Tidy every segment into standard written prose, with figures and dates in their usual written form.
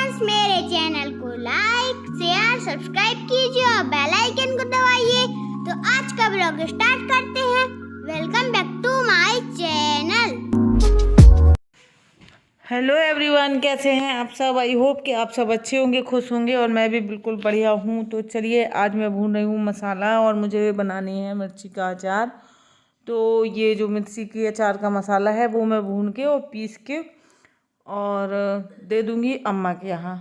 Friends, मेरे channel को like share subscribe कीजिए और बेल आइकन को दबाइए। तो आज का ब्लॉग स्टार्ट करते हैं। Welcome back to my channel. Hello everyone, कैसे हैं आप सब। आई होप कि आप सब अच्छे होंगे, खुश होंगे और मैं भी बिल्कुल बढ़िया हूँ। तो चलिए, आज मैं भून रही हूँ मसाला और मुझे बनानी है मिर्ची का अचार। तो ये जो मिर्ची की अचार का मसाला है वो मैं भून के और पीस के और दे दूँगी अम्मा के यहाँ,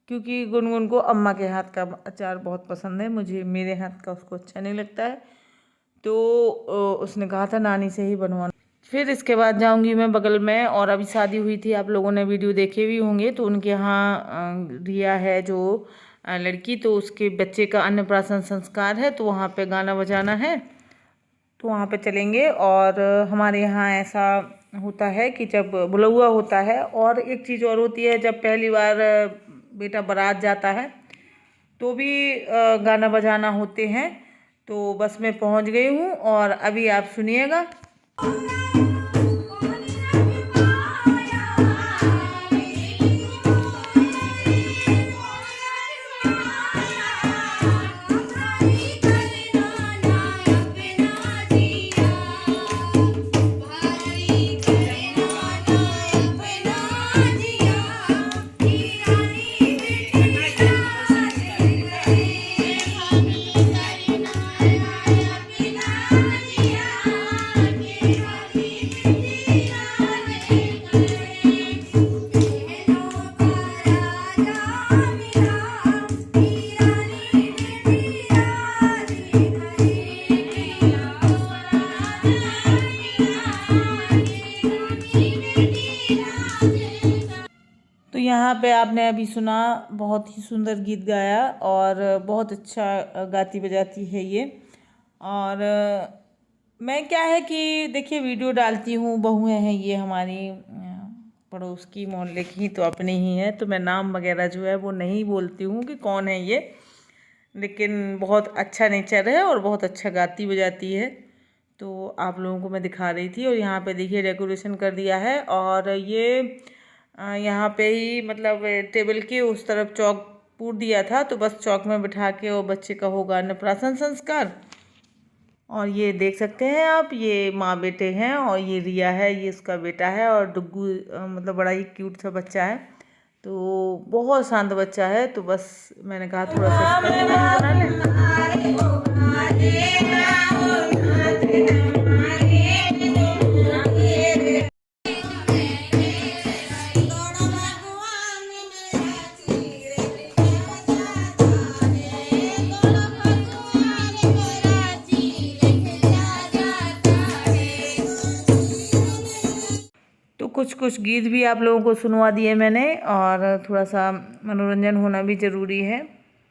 क्योंकि गुनगुन को अम्मा के हाथ का अचार बहुत पसंद है। मुझे मेरे हाथ का उसको अच्छा नहीं लगता है, तो उसने कहा था नानी से ही बनवाना। फिर इसके बाद जाऊंगी मैं बगल में, और अभी शादी हुई थी, आप लोगों ने वीडियो देखे भी होंगे। तो उनके यहाँ रिया है जो लड़की, तो उसके बच्चे का अन्नप्राशन संस्कार है, तो वहाँ पे गाना बजाना है, तो वहाँ पे चलेंगे। और हमारे यहाँ ऐसा होता है कि जब बुलौआ होता है, और एक चीज़ और होती है, जब पहली बार बेटा बारात जाता है तो भी गाना बजाना होते हैं। तो बस मैं पहुँच गई हूँ और अभी आप सुनिएगा। तो यहाँ पे आपने अभी सुना, बहुत ही सुंदर गीत गाया और बहुत अच्छा गाती बजाती है ये। और मैं क्या है कि देखिए वीडियो डालती हूँ, बहुएं हैं ये हमारी पड़ोस की, मोहल्ले की, तो अपने ही हैं। तो मैं नाम वगैरह जो है वो नहीं बोलती हूँ कि कौन है ये, लेकिन बहुत अच्छा नेचर है और बहुत अच्छा गाती बजाती है। तो आप लोगों को मैं दिखा रही थी। और यहाँ पे देखिए डेकोरेशन कर दिया है, और ये यहाँ पे ही मतलब टेबल के उस तरफ चौक पूर दिया था, तो बस चौक में बिठा के वो बच्चे का होगा अन्नप्राशन संस्कार। और ये देख सकते हैं आप, ये माँ बेटे हैं, और ये रिया है, ये उसका बेटा है, और डुग्गू मतलब बड़ा ही क्यूट सा बच्चा है। तो बहुत शांत बच्चा है। तो बस मैंने कहा थोड़ा सा बना लें। तो कुछ कुछ गीत भी आप लोगों को सुनवा दिए मैंने, और थोड़ा सा मनोरंजन होना भी ज़रूरी है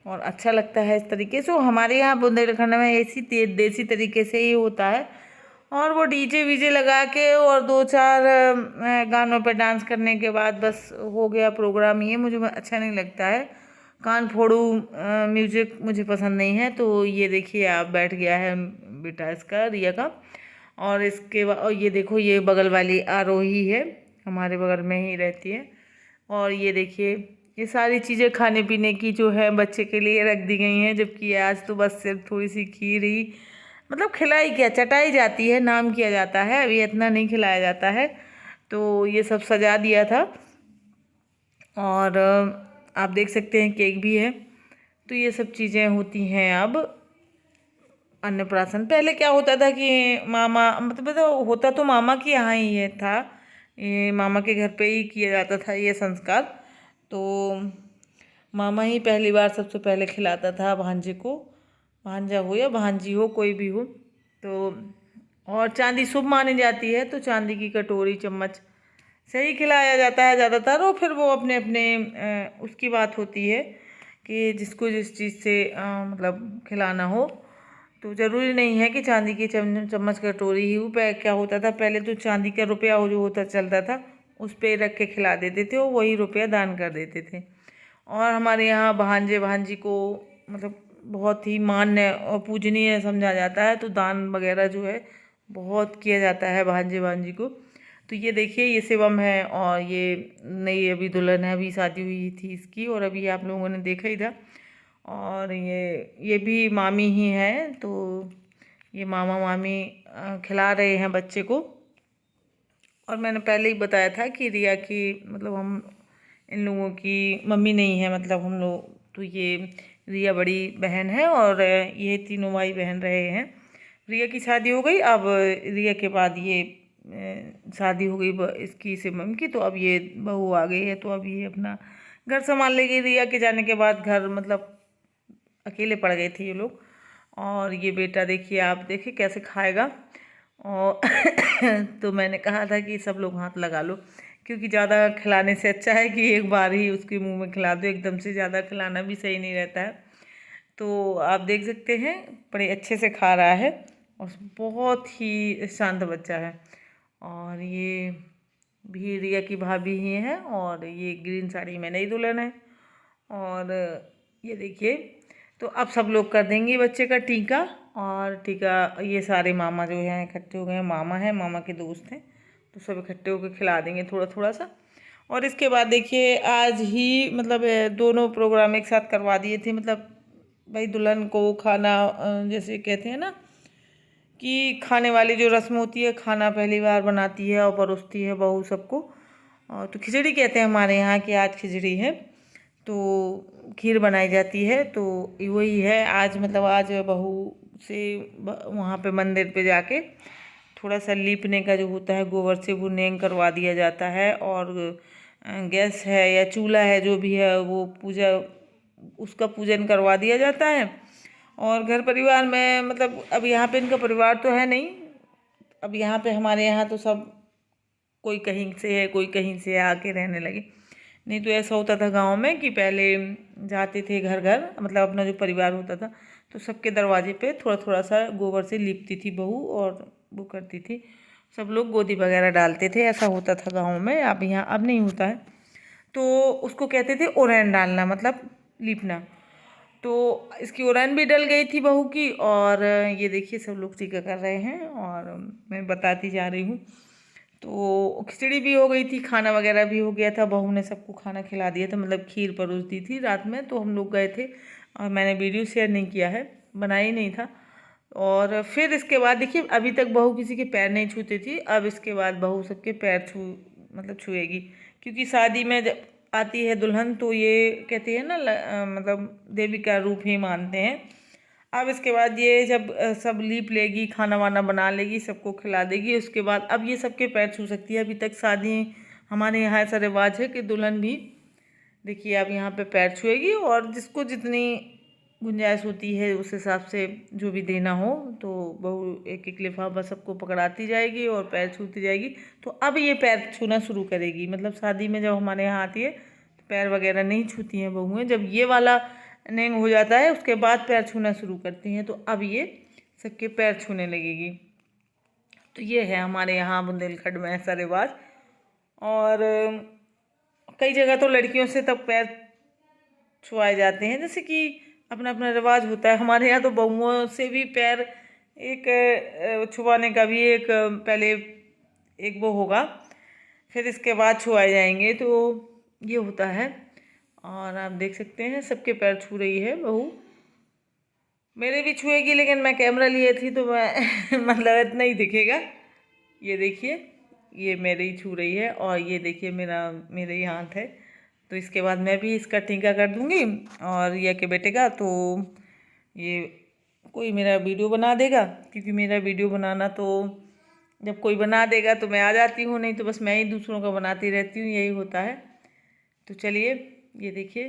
और अच्छा लगता है इस तरीके से। हमारे यहाँ बुंदेलखंड में ऐसी देसी तरीके से ही होता है, और वो डीजे वीजे लगा के और दो चार गानों पे डांस करने के बाद बस हो गया प्रोग्राम। ये मुझे अच्छा नहीं लगता है, कान फोड़ू म्यूजिक मुझे पसंद नहीं है। तो ये देखिए आप, बैठ गया है बेटा इसका, रिया का। और इसके बाद और ये देखो, ये बगल वाली आरोही है, हमारे बगल में ही रहती है। और ये देखिए, ये सारी चीज़ें खाने पीने की जो है बच्चे के लिए रख दी गई हैं, जबकि आज तो बस सिर्फ थोड़ी सी खीर ही, मतलब खिलाई क्या, चटाई जाती है, नाम किया जाता है, अभी इतना नहीं खिलाया जाता है। तो ये सब सजा दिया था, और आप देख सकते हैं केक भी है। तो ये सब चीज़ें होती हैं अब अन्नप्राशन। पहले क्या होता था कि मामा, मतलब तो होता तो मामा के यहाँ ही ये था, ये मामा के घर पे ही किया जाता था ये संस्कार। तो मामा ही पहली बार सबसे पहले खिलाता था भांजे को, भांजा हो या भांजी हो, कोई भी हो। तो और चांदी शुभ मानी जाती है, तो चांदी की कटोरी चम्मच से ही खिलाया जाता है ज़्यादातर। और फिर वो अपने अपने उसकी बात होती है कि जिसको जिस चीज़ से मतलब खिलाना हो। तो ज़रूरी नहीं है कि चांदी की चम्मच कटोरी ही हो। क्या होता था पहले, तो चांदी का रुपया जो होता चलता था उस पर रख के खिला देते थे, और वही रुपया दान कर देते थे। और हमारे यहाँ भांजे भांजी को मतलब बहुत ही मान्य और पूजनीय समझा जाता है, तो दान वगैरह जो है बहुत किया जाता है भांजे भांजी को। तो ये देखिए ये शिवम है और ये नई अभी दुल्हन है, अभी शादी हुई थी इसकी और अभी आप लोगों ने देखा ही था। और ये भी मामी ही हैं, तो ये मामा मामी खिला रहे हैं बच्चे को। और मैंने पहले ही बताया था कि रिया की मतलब हम इन लोगों की मम्मी नहीं है, मतलब हम लोग तो ये रिया बड़ी बहन है और ये तीनों भाई बहन रहे हैं। रिया की शादी हो गई, अब रिया के बाद ये शादी हो गई इसकी शिवम की, तो अब ये बहू आ गई है, तो अब ये अपना घर संभाल लेगी। रिया के जाने के बाद घर मतलब अकेले पड़ गए थे ये लोग। और ये बेटा देखिए, आप देखिए कैसे खाएगा। और तो मैंने कहा था कि सब लोग हाथ लगा लो, क्योंकि ज़्यादा खिलाने से अच्छा है कि एक बार ही उसके मुंह में खिला दो, एकदम से ज़्यादा खिलाना भी सही नहीं रहता है। तो आप देख सकते हैं बड़े अच्छे से खा रहा है और बहुत ही शांत बच्चा है। और ये भी रिया की भाभी ही है और ये ग्रीन साड़ी में नई दुल्हन है। और ये देखिए, तो अब सब लोग कर देंगे बच्चे का टीका। और टीका ये सारे मामा जो हैं इकट्ठे हो गए हैं, मामा हैं, मामा के दोस्त हैं, तो सब इकट्ठे होकर खिला देंगे थोड़ा थोड़ा सा। और इसके बाद देखिए आज ही मतलब दोनों प्रोग्राम एक साथ करवा दिए थे। मतलब भाई दुल्हन को खाना जैसे कहते हैं ना कि खाने वाली जो रस्म होती है, खाना पहली बार बनाती है और परोसती है बहू सबको। तो खिचड़ी कहते हैं हमारे यहाँ कि आज खिचड़ी है, तो खीर बनाई जाती है। तो वही है आज, मतलब आज बहू से वहाँ पे मंदिर पे जाके थोड़ा सा लीपने का जो होता है गोबर से, वो नेंग करवा दिया जाता है। और गैस है या चूल्हा है जो भी है वो पूजा, उसका पूजन करवा दिया जाता है। और घर परिवार में मतलब अब यहाँ पे इनका परिवार तो है नहीं, अब यहाँ पे हमारे यहाँ तो सब कोई कहीं से है कोई कहीं से आके रहने लगे। नहीं तो ऐसा होता था गांव में कि पहले जाते थे घर घर, मतलब अपना जो परिवार होता था तो सबके दरवाजे पे थोड़ा थोड़ा सा गोबर से लीपती थी बहू और वो करती थी, सब लोग गोदी वगैरह डालते थे, ऐसा होता था गाँव में। अब यहाँ अब नहीं होता है। तो उसको कहते थे ओरैन डालना, मतलब लीपना। तो इसकी ओरैन भी डल गई थी बहू की। और ये देखिए सब लोग टीका कर रहे हैं और मैं बताती जा रही हूँ। तो खिचड़ी भी हो गई थी, खाना वगैरह भी हो गया था, बहू ने सबको खाना खिला दिया था, मतलब खीर परोस दी थी रात में। तो हम लोग गए थे और मैंने वीडियो शेयर नहीं किया है, बनाया ही नहीं था। और फिर इसके बाद देखिए अभी तक बहू किसी के पैर नहीं छूती थी, अब इसके बाद बहू सबके पैर मतलब छुएगी। क्योंकि शादी में जब आती है दुल्हन तो ये कहती है ना मतलब देवी का रूप ही मानते हैं। अब इसके बाद ये जब सब लीप लेगी, खाना वाना बना लेगी, सबको खिला देगी, उसके बाद अब ये सबके पैर छू सकती है। अभी तक शादी हमारे यहाँ ऐसा रिवाज है कि दुल्हन भी देखिए अब यहाँ पे पैर छुएगी और जिसको जितनी गुंजाइश होती है उस हिसाब से जो भी देना हो, तो बहू एक एक लिफाफा सबको पकड़ाती जाएगी और पैर छूती जाएगी। तो अब ये पैर छूना शुरू करेगी, मतलब शादी में जब हमारे यहाँ आती है तो पैर वगैरह नहीं छूती हैं बहुएं, जब ये वाला नेंग हो जाता है उसके बाद पैर छूना शुरू करती हैं। तो अब ये सबके पैर छूने लगेगी। तो ये है हमारे यहाँ बुंदेलखंड में ऐसा रिवाज। और कई जगह तो लड़कियों से तब पैर छुआए जाते हैं, जैसे कि अपना अपना रिवाज होता है। हमारे यहाँ तो बहुओं से भी पैर एक छुआने का भी एक पहले एक वो होगा, फिर इसके बाद छुआए जाएंगे, तो ये होता है। और आप देख सकते हैं सबके पैर छू रही है बहू, मेरे भी छुएगी, लेकिन मैं कैमरा लिए थी तो मैं मतलब इतना ही दिखेगा। ये देखिए ये मेरे ही छू रही है और ये देखिए मेरे ही हाथ है। तो इसके बाद मैं भी इसका टीका कर दूंगी और रिया के बेटे का। तो ये कोई मेरा वीडियो बना देगा, क्योंकि मेरा वीडियो बनाना तो जब कोई बना देगा तो मैं आ जाती हूँ, नहीं तो बस मैं ही दूसरों का बनाती रहती हूँ, यही होता है। तो चलिए ये देखिए,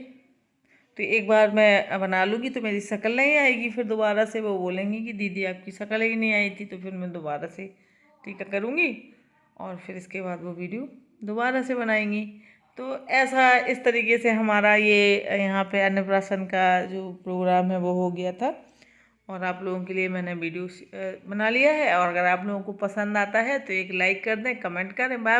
तो एक बार मैं बना लूँगी तो मेरी शक्ल नहीं आएगी, फिर दोबारा से वो बोलेंगी कि दीदी आपकी शक्ल ही नहीं आई थी, तो फिर मैं दोबारा से टीका करूँगी और फिर इसके बाद वो वीडियो दोबारा से बनाएंगी। तो ऐसा इस तरीके से हमारा ये यहाँ पे अन्नप्राशन का जो प्रोग्राम है वो हो गया था। और आप लोगों के लिए मैंने वीडियो बना लिया है। और अगर आप लोगों को पसंद आता है तो एक लाइक कर दें, कमेंट करें। बाय।